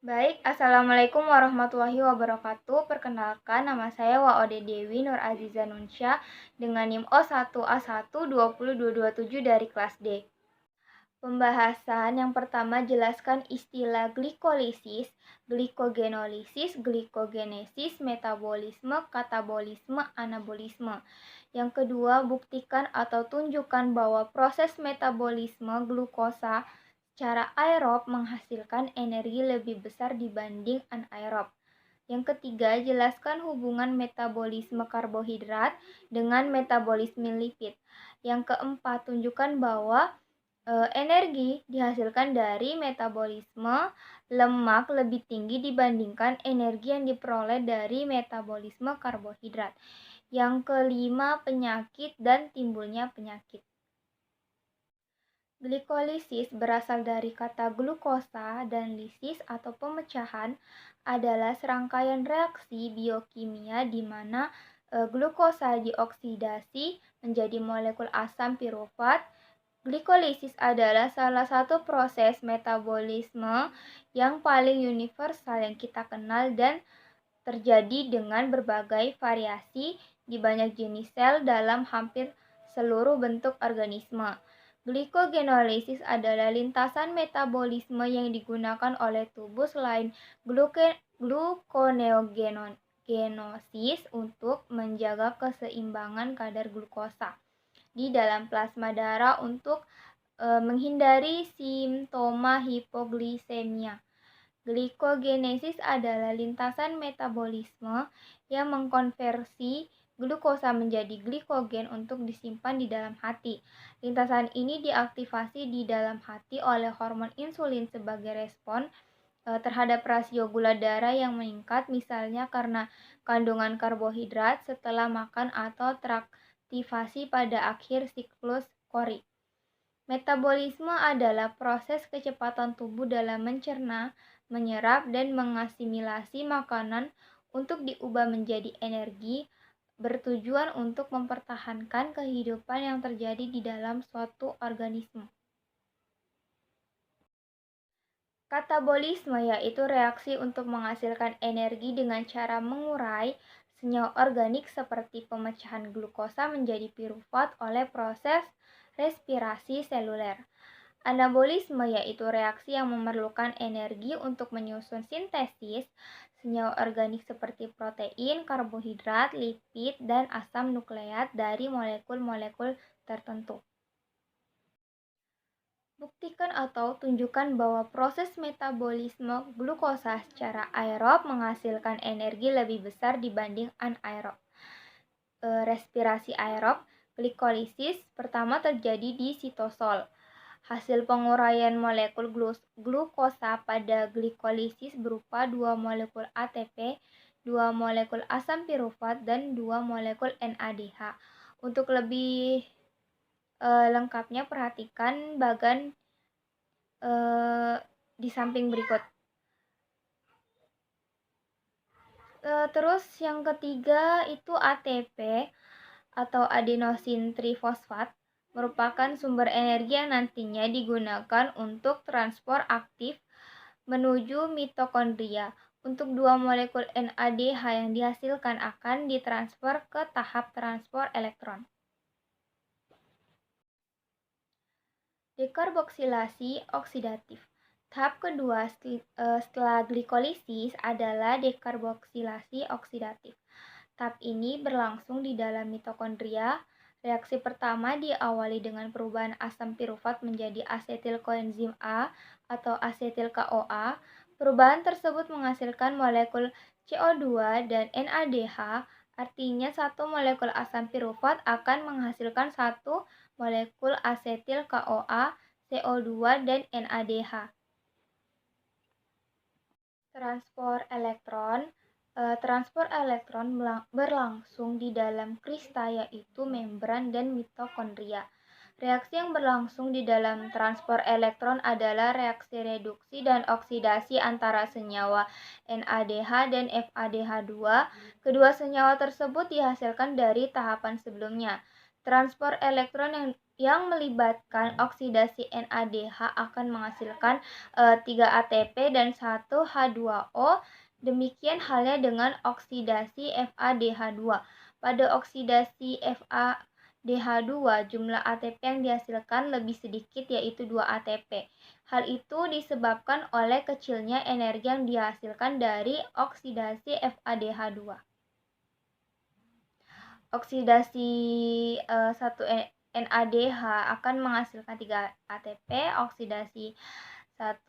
Baik, Assalamualaikum warahmatullahi wabarakatuh. Perkenalkan, nama saya Waode Dewi Nur Aziza Nunsya dengan NIM O1A1 20227 dari kelas D. Pembahasan yang pertama, jelaskan istilah glikolisis, glikogenolisis, glikogenesis, metabolisme, katabolisme, anabolisme. Yang kedua, buktikan atau tunjukkan bahwa proses metabolisme glukosa secara aerob menghasilkan energi lebih besar dibanding anaerob. Yang ketiga, jelaskan hubungan metabolisme karbohidrat dengan metabolisme lipid. Yang keempat, tunjukkan bahwa energi dihasilkan dari metabolisme lemak lebih tinggi dibandingkan energi yang diperoleh dari metabolisme karbohidrat. Yang kelima, penyakit dan timbulnya penyakit. Glikolisis berasal dari kata glukosa dan lisis atau pemecahan adalah serangkaian reaksi biokimia di mana glukosa dioksidasi menjadi molekul asam pirufat. Glikolisis adalah salah satu proses metabolisme yang paling universal yang kita kenal dan terjadi dengan berbagai variasi di banyak jenis sel dalam hampir seluruh bentuk organisme. Glikogenolisis adalah lintasan metabolisme yang digunakan oleh tubuh selain gluconeogenosis untuk menjaga keseimbangan kadar glukosa di dalam plasma darah untuk menghindari simptoma hipoglisemia. Glikogenesis adalah lintasan metabolisme yang mengkonversi glukosa menjadi glikogen untuk disimpan di dalam hati. Lintasan ini diaktifasi di dalam hati oleh hormon insulin sebagai respon terhadap rasio gula darah yang meningkat, misalnya karena kandungan karbohidrat setelah makan atau teraktivasi pada akhir siklus Cori. Metabolisme adalah proses kecepatan tubuh dalam mencerna, menyerap, dan mengasimilasi makanan untuk diubah menjadi energi, bertujuan untuk mempertahankan kehidupan yang terjadi di dalam suatu organisme. Katabolisme yaitu reaksi untuk menghasilkan energi dengan cara mengurai senyawa organik seperti pemecahan glukosa menjadi pirufat oleh proses respirasi seluler. Anabolisme yaitu reaksi yang memerlukan energi untuk menyusun sintesis senyawa organik seperti protein, karbohidrat, lipid, dan asam nukleat dari molekul-molekul tertentu. Buktikan atau tunjukkan bahwa proses metabolisme glukosa secara aerob menghasilkan energi lebih besar dibanding anaerob. Respirasi aerob, glikolisis pertama terjadi di sitosol. Hasil penguraian molekul glukosa pada glikolisis berupa 2 molekul ATP, 2 molekul asam pirufat, dan 2 molekul NADH. Untuk lebih lengkapnya perhatikan bagan di samping berikut. Terus yang ketiga itu ATP atau adenosin trifosfat merupakan sumber energi yang nantinya digunakan untuk transport aktif menuju mitokondria. Untuk 2 molekul NADH yang dihasilkan akan ditransfer ke tahap transport elektron. Dekarboksilasi oksidatif. Tahap kedua setelah glikolisis adalah dekarboksilasi oksidatif. Tahap ini berlangsung di dalam mitokondria. Reaksi pertama diawali dengan perubahan asam pirufat menjadi asetil koenzim A atau asetil KOA. Perubahan tersebut menghasilkan molekul CO2 dan NADH, artinya satu molekul asam pirufat akan menghasilkan satu molekul asetil KOA, CO2, dan NADH. Transport elektron berlangsung di dalam krista yaitu membran dan mitokondria. Reaksi yang berlangsung di dalam transport elektron adalah reaksi reduksi dan oksidasi antara senyawa NADH dan FADH2. Kedua senyawa tersebut dihasilkan dari tahapan sebelumnya. Transport elektron yang melibatkan oksidasi NADH akan menghasilkan 3 ATP dan 1 H2O. Demikian halnya dengan oksidasi FADH2. Pada oksidasi FADH2, jumlah ATP yang dihasilkan lebih sedikit, yaitu 2 ATP. Hal itu disebabkan oleh kecilnya energi yang dihasilkan dari oksidasi FADH2. Oksidasi 1 NADH akan menghasilkan 3 ATP, oksidasi 1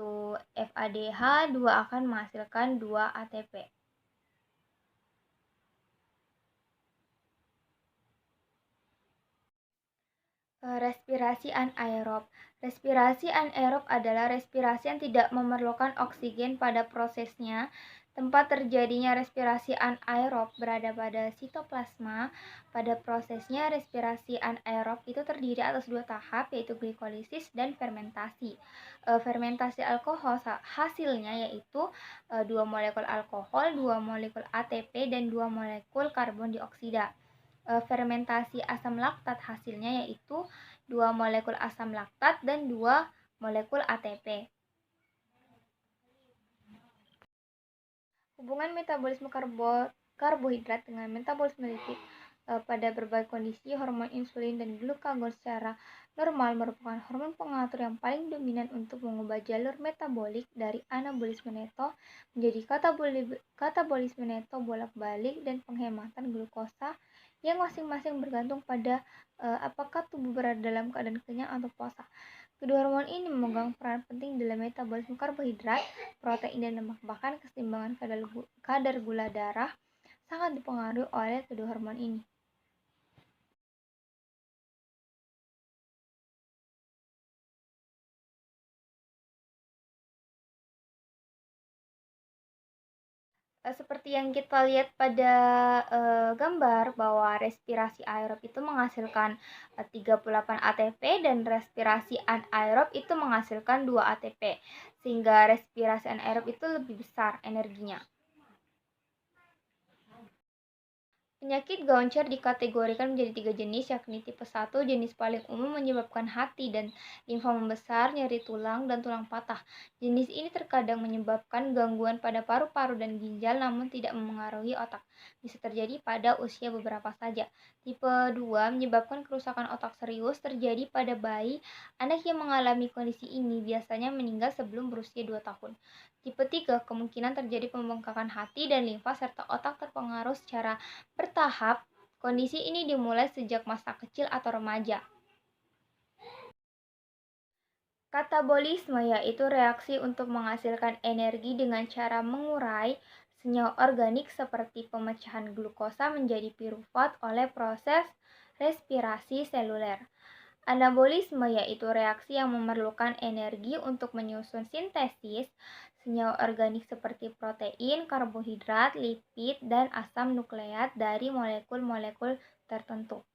FADH 2 akan menghasilkan 2 ATP. Respirasi anaerob. Respirasi anaerob adalah respirasi yang tidak memerlukan oksigen pada prosesnya. Tempat terjadinya respirasi anaerob berada pada sitoplasma. Pada prosesnya, respirasi anaerob itu terdiri atas 2 tahap, yaitu glikolisis dan fermentasi. Fermentasi alkohol hasilnya yaitu 2 molekul alkohol, 2 molekul ATP, dan 2 molekul karbon dioksida. Fermentasi asam laktat hasilnya yaitu 2 molekul asam laktat dan 2 molekul ATP. Hubungan metabolisme karbohidrat dengan metabolisme lipid pada berbagai kondisi. Hormon insulin dan glukagon secara normal merupakan hormon pengatur yang paling dominan untuk mengubah jalur metabolik dari anabolisme neto menjadi katabolisme neto bolak-balik dan penghematan glukosa yang masing-masing bergantung pada apakah tubuh berada dalam keadaan kenyang atau puasa. Kedua hormon ini memegang peran penting dalam metabolisme karbohidrat, protein, dan lemak. Bahkan keseimbangan kadar gula darah sangat dipengaruhi oleh kedua hormon ini. Seperti yang kita lihat pada gambar bahwa respirasi aerob itu menghasilkan 38 ATP dan respirasi anaerob itu menghasilkan 2 ATP, sehingga respirasi anaerob itu lebih besar energinya. Penyakit Gaucher dikategorikan menjadi 3 jenis, yakni tipe 1, jenis paling umum menyebabkan hati dan limfa membesar, nyeri tulang, dan tulang patah. Jenis ini terkadang menyebabkan gangguan pada paru-paru dan ginjal namun tidak memengaruhi otak. Bisa terjadi pada usia beberapa saja. Tipe 2 menyebabkan kerusakan otak serius, terjadi pada bayi. Anak yang mengalami kondisi ini biasanya meninggal sebelum berusia 2 tahun. Tipe 3 kemungkinan terjadi pembengkakan hati dan limfa serta otak terpengaruh secara bertahap. Kondisi ini dimulai sejak masa kecil atau remaja. Katabolisme yaitu reaksi untuk menghasilkan energi dengan cara mengurai senyawa organik seperti pemecahan glukosa menjadi pirufat oleh proses respirasi seluler. Anabolisme yaitu reaksi yang memerlukan energi untuk menyusun sintesis senyawa organik seperti protein, karbohidrat, lipid, dan asam nukleat dari molekul-molekul tertentu.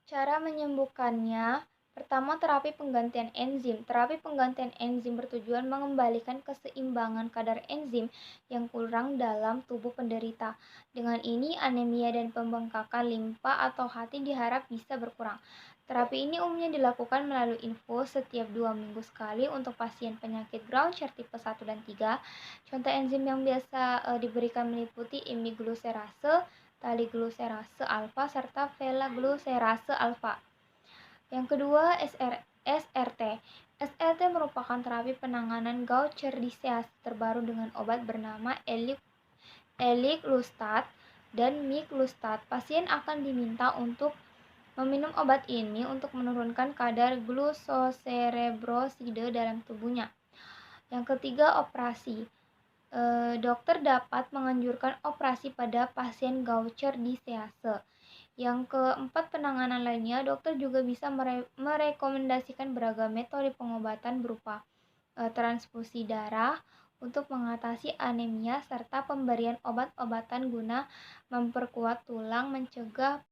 Cara menyembuhkannya, pertama, terapi penggantian enzim. Terapi penggantian enzim bertujuan mengembalikan keseimbangan kadar enzim yang kurang dalam tubuh penderita. Dengan ini, anemia dan pembengkakan limfa atau hati diharap bisa berkurang. Terapi ini umumnya dilakukan melalui infus setiap 2 minggu sekali untuk pasien penyakit Gaucher tipe 1 dan 3. Contoh enzim yang biasa diberikan meliputi imiglucerase, taliglucerase alfa, serta velaglucerase alfa. Yang kedua, SRT. SRT merupakan terapi penanganan Gaucher disease terbaru dengan obat bernama eliglustat dan miglustat. Pasien akan diminta untuk meminum obat ini untuk menurunkan kadar glukoserebrosida dalam tubuhnya. Yang ketiga, operasi. Dokter dapat menganjurkan operasi pada pasien Gaucher disease. Yang keempat, penanganan lainnya, dokter juga bisa merekomendasikan beragam metode pengobatan berupa transfusi darah untuk mengatasi anemia serta pemberian obat-obatan guna memperkuat tulang, mencegah